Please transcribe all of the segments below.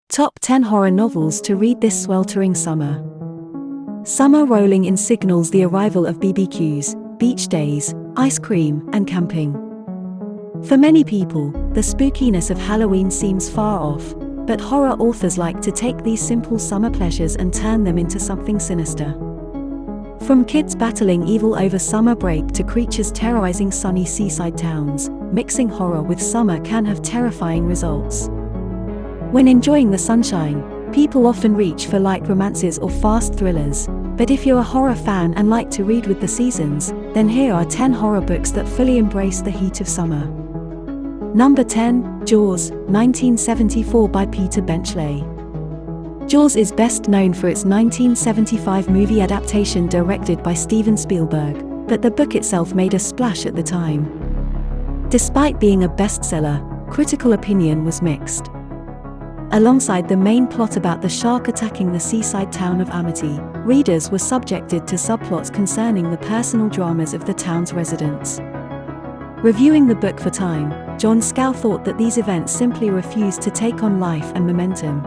Top 10 horror novels to read this sweltering summer. Summer rolling in signals the arrival of BBQs, beach days, ice cream, and camping. For many people, the spookiness of Halloween seems far off, but horror authors like to take these simple summer pleasures and turn them into something sinister. From kids battling evil over summer break to creatures terrorizing sunny seaside towns, mixing horror with summer can have terrifying results. When enjoying the sunshine, people often reach for light romances or fast thrillers, but if you're a horror fan and like to read with the seasons, then here are 10 horror books that fully embrace the heat of summer. Number 10, Jaws, 1974 by Peter Benchley. Jaws is best known for its 1975 movie adaptation directed by Steven Spielberg, but the book itself made a splash at the time. Despite being a bestseller, critical opinion was mixed. Alongside the main plot about the shark attacking the seaside town of Amity, readers were subjected to subplots concerning the personal dramas of the town's residents. Reviewing the book for Time, John Scow thought that these events simply refused to take on life and momentum.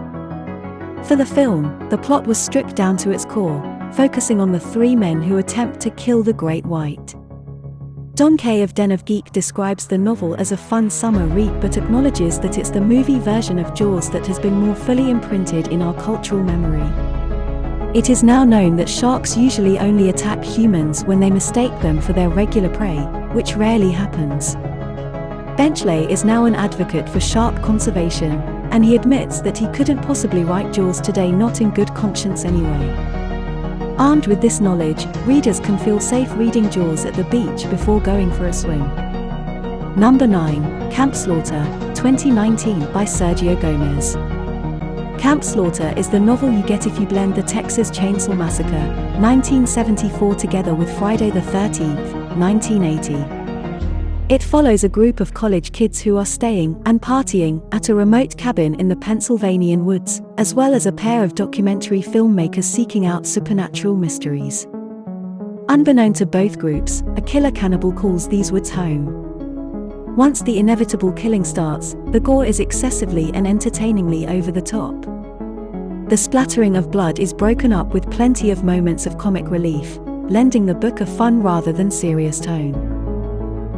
For the film, the plot was stripped down to its core, focusing on the three men who attempt to kill the Great White. Don Kay of Den of Geek describes the novel as a fun summer read but acknowledges that it's the movie version of Jaws that has been more fully imprinted in our cultural memory. It is now known that sharks usually only attack humans when they mistake them for their regular prey, which rarely happens. Benchley is now an advocate for shark conservation, and he admits that he couldn't possibly write Jaws today not in good conscience anyway. Armed with this knowledge, readers can feel safe reading Jaws at the beach before going for a swim. Number 9, Camp Slaughter, 2019 by Sergio Gomez. Camp Slaughter is the novel you get if you blend the Texas Chainsaw Massacre, 1974 together with Friday the 13th, 1980. It follows a group of college kids who are staying and partying at a remote cabin in the Pennsylvanian woods, as well as a pair of documentary filmmakers seeking out supernatural mysteries. Unbeknown to both groups, a killer cannibal calls these woods home. Once the inevitable killing starts, the gore is excessively and entertainingly over the top. The splattering of blood is broken up with plenty of moments of comic relief, lending the book a fun rather than serious tone.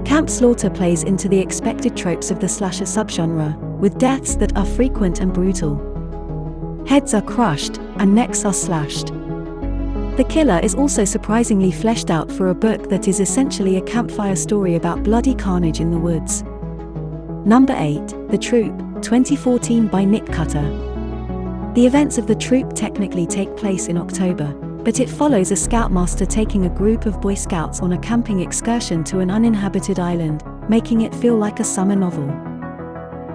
Camp Slaughter plays into the expected tropes of the slasher subgenre, with deaths that are frequent and brutal. Heads are crushed, and necks are slashed. The killer is also surprisingly fleshed out for a book that is essentially a campfire story about bloody carnage in the woods. Number 8, The Troop, 2014 by Nick Cutter. The events of The Troop technically take place in October, but it follows a scoutmaster taking a group of Boy Scouts on a camping excursion to an uninhabited island, making it feel like a summer novel.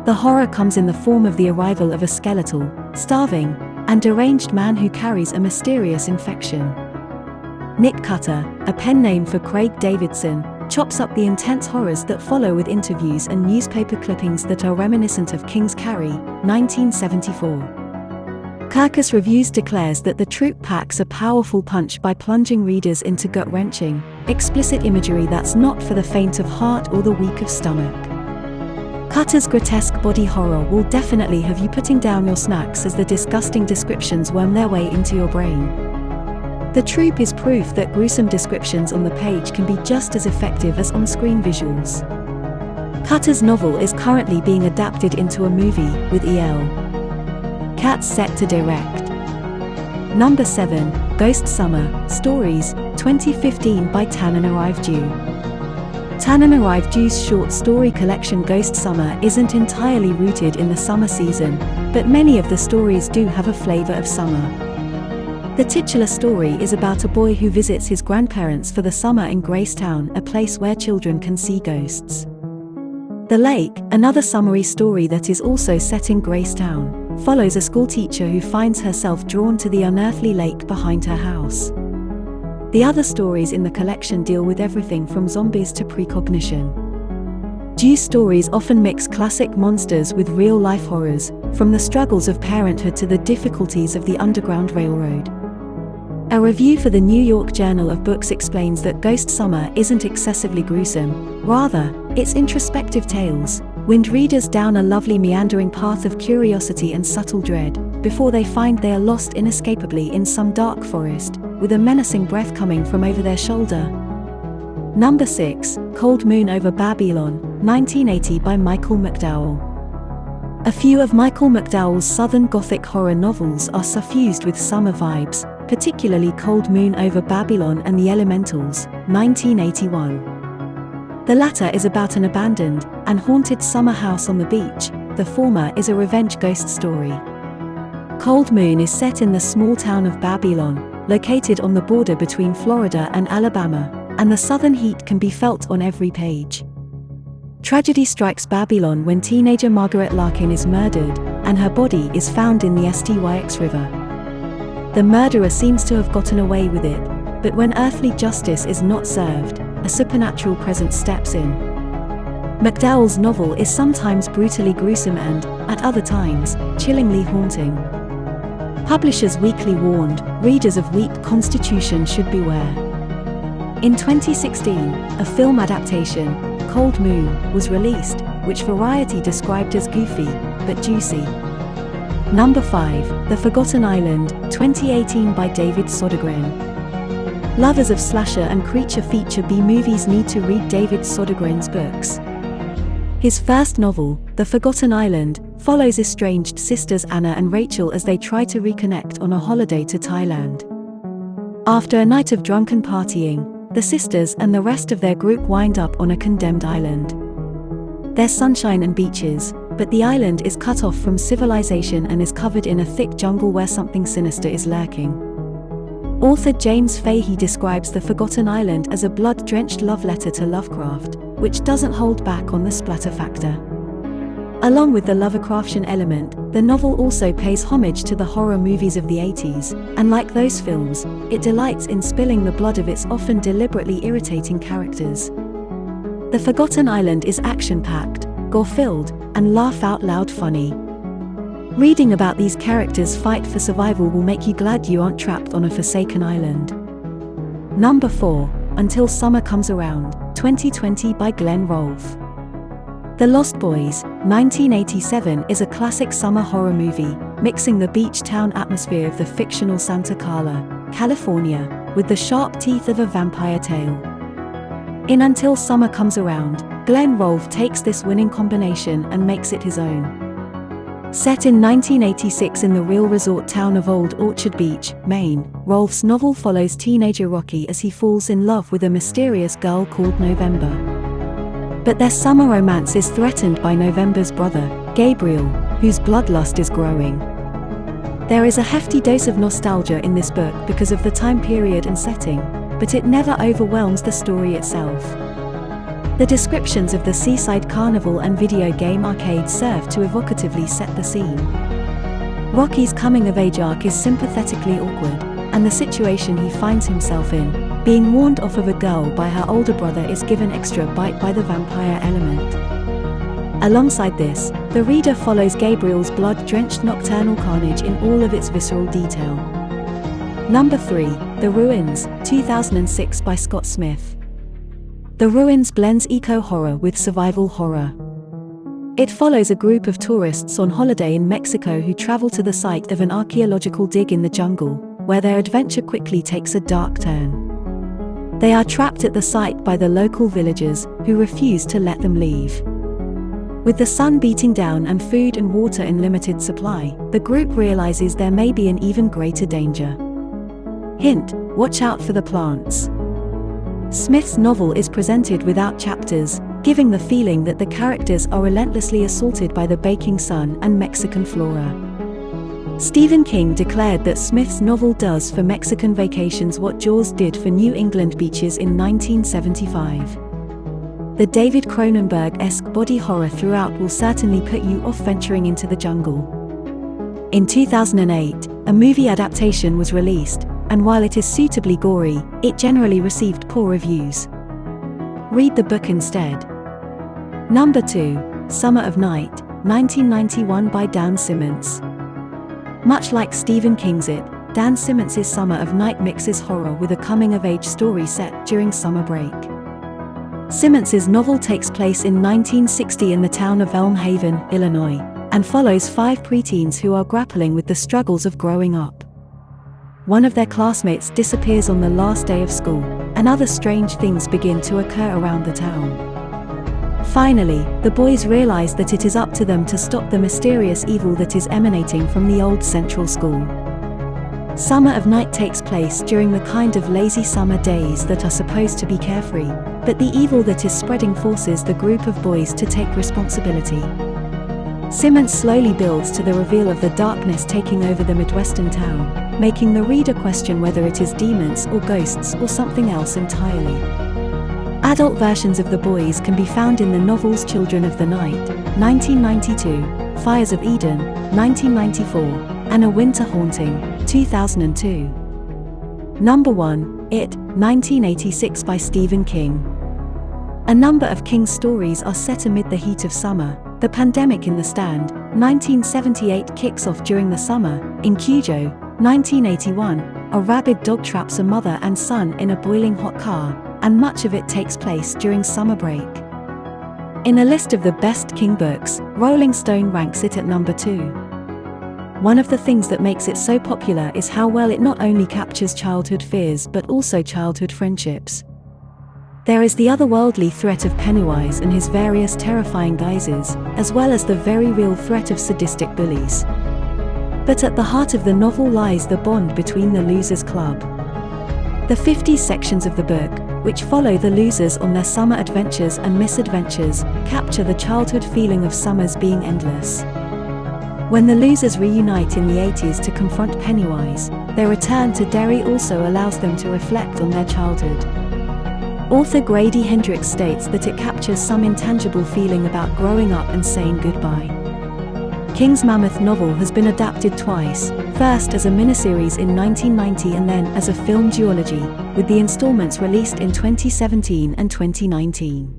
The horror comes in the form of the arrival of a skeletal, starving, and deranged man who carries a mysterious infection. Nick Cutter, a pen name for Craig Davidson, chops up the intense horrors that follow with interviews and newspaper clippings that are reminiscent of King's Carry, 1974. Kirkus Reviews declares that The Troop packs a powerful punch by plunging readers into gut-wrenching, explicit imagery that's not for the faint of heart or the weak of stomach. Cutter's grotesque body horror will definitely have you putting down your snacks as the disgusting descriptions worm their way into your brain. The Troop is proof that gruesome descriptions on the page can be just as effective as on-screen visuals. Cutter's novel is currently being adapted into a movie, with E.L. Katz set to direct. Number 7, Ghost Summer, Stories, 2015 by Tananarive-Dew. Tananarive-Dew's short story collection Ghost Summer isn't entirely rooted in the summer season, but many of the stories do have a flavor of summer. The titular story is about a boy who visits his grandparents for the summer in Gracetown, a place where children can see ghosts. The Lake, another summery story that is also set in Gracetown, follows a schoolteacher who finds herself drawn to the unearthly lake behind her house. The other stories in the collection deal with everything from zombies to precognition. Dew's stories often mix classic monsters with real-life horrors, from the struggles of parenthood to the difficulties of the Underground Railroad. A review for the New York Journal of Books explains that Ghost Summer isn't excessively gruesome, rather, it's introspective tales, wind readers down a lovely meandering path of curiosity and subtle dread, before they find they are lost inescapably in some dark forest, with a menacing breath coming from over their shoulder. Number 6, Cold Moon Over Babylon, 1980 by Michael McDowell. A few of Michael McDowell's Southern Gothic horror novels are suffused with summer vibes, particularly Cold Moon Over Babylon and The Elementals, 1981. The latter is about an abandoned and haunted summer house on the beach. The former is a revenge ghost story. Cold Moon is set in the small town of Babylon, located on the border between Florida and Alabama, and the southern heat can be felt on every page. Tragedy strikes Babylon when teenager Margaret Larkin is murdered, and her body is found in the Styx River. The murderer seems to have gotten away with it, but when earthly justice is not served, a supernatural presence steps in. McDowell's novel is sometimes brutally gruesome and, at other times, chillingly haunting. Publishers Weekly warned, readers of weak constitution should beware. In 2016, a film adaptation, Cold Moon, was released, which Variety described as goofy, but juicy. Number 5, The Forgotten Island, 2018 by David Sodergren. Lovers of slasher and creature feature B-movies need to read David Sodergren's books. His first novel, The Forgotten Island, follows estranged sisters Anna and Rachel as they try to reconnect on a holiday to Thailand. After a night of drunken partying, the sisters and the rest of their group wind up on a condemned island. There's sunshine and beaches, but the island is cut off from civilization and is covered in a thick jungle where something sinister is lurking. Author James Fahey describes The Forgotten Island as a blood-drenched love letter to Lovecraft, which doesn't hold back on the splatter factor. Along with the Lovecraftian element, the novel also pays homage to the horror movies of the 80s, and like those films, it delights in spilling the blood of its often deliberately irritating characters. The Forgotten Island is action-packed, gore-filled, and laugh-out-loud funny. Reading about these characters' fight for survival will make you glad you aren't trapped on a forsaken island. Number 4, Until Summer Comes Around, 2020 by Glenn Rolfe. The Lost Boys, 1987 is a classic summer horror movie, mixing the beach town atmosphere of the fictional Santa Carla, California, with the sharp teeth of a vampire tale. In Until Summer Comes Around, Glenn Rolfe takes this winning combination and makes it his own. Set in 1986 in the real resort town of Old Orchard Beach, Maine, Rolfe's novel follows teenager Rocky as he falls in love with a mysterious girl called November. But their summer romance is threatened by November's brother, Gabriel, whose bloodlust is growing. There is a hefty dose of nostalgia in this book because of the time period and setting, but it never overwhelms the story itself. The descriptions of the seaside carnival and video game arcade serve to evocatively set the scene. Rocky's coming-of-age arc is sympathetically awkward, and the situation he finds himself in, being warned off of a girl by her older brother, is given extra bite by the vampire element. Alongside this, the reader follows Gabriel's blood-drenched nocturnal carnage in all of its visceral detail. Number 3, The Ruins, 2006 by Scott Smith. The Ruins blends eco-horror with survival horror. It follows a group of tourists on holiday in Mexico who travel to the site of an archaeological dig in the jungle, where their adventure quickly takes a dark turn. They are trapped at the site by the local villagers, who refuse to let them leave. With the sun beating down and food and water in limited supply, the group realizes there may be an even greater danger. Hint: watch out for the plants. Smith's novel is presented without chapters, giving the feeling that the characters are relentlessly assaulted by the baking sun and Mexican flora. Stephen King declared that Smith's novel does for Mexican vacations what Jaws did for New England beaches in 1975. The David Cronenberg-esque body horror throughout will certainly put you off venturing into the jungle. In 2008, a movie adaptation was released, and while it is suitably gory, it generally received poor reviews. Read the book instead. Number 2, Summer of Night, 1991 by Dan Simmons. Much like Stephen King's It, Dan Simmons' Summer of Night mixes horror with a coming-of-age story set during summer break. Simmons's novel takes place in 1960 in the town of Elm Haven, Illinois, and follows 5 preteens who are grappling with the struggles of growing up. One of their classmates disappears on the last day of school, and other strange things begin to occur around the town. Finally, the boys realize that it is up to them to stop the mysterious evil that is emanating from the old central school. Summer of Night takes place during the kind of lazy summer days that are supposed to be carefree, but the evil that is spreading forces the group of boys to take responsibility. Simmons slowly builds to the reveal of the darkness taking over the Midwestern town, making the reader question whether it is demons or ghosts or something else entirely. Adult versions of The Boys can be found in the novels Children of the Night, 1992, Fires of Eden, 1994, and A Winter Haunting, 2002. Number 1, It, 1986 by Stephen King. A number of King's stories are set amid the heat of summer. The Pandemic in the Stand, 1978 kicks off during the summer. In Cujo, 1981, a rabid dog traps a mother and son in a boiling hot car, and much of it takes place during summer break. In a list of the best King books, Rolling Stone ranks it at number 2. One of the things that makes it so popular is how well it not only captures childhood fears but also childhood friendships. There is the otherworldly threat of Pennywise and his various terrifying guises, as well as the very real threat of sadistic bullies. But at the heart of the novel lies the bond between the Losers Club. The 50 sections of the book, which follow the losers on their summer adventures and misadventures, capture the childhood feeling of summers being endless. When the losers reunite in the 80s to confront Pennywise, their return to Derry also allows them to reflect on their childhood. Author Grady Hendrix states that it captures some intangible feeling about growing up and saying goodbye. King's mammoth novel has been adapted twice, first as a miniseries in 1990 and then as a film duology, with the installments released in 2017 and 2019.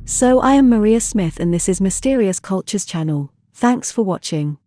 So I am Maria Smith and this is Mysterious Cultures Channel. Thanks for watching.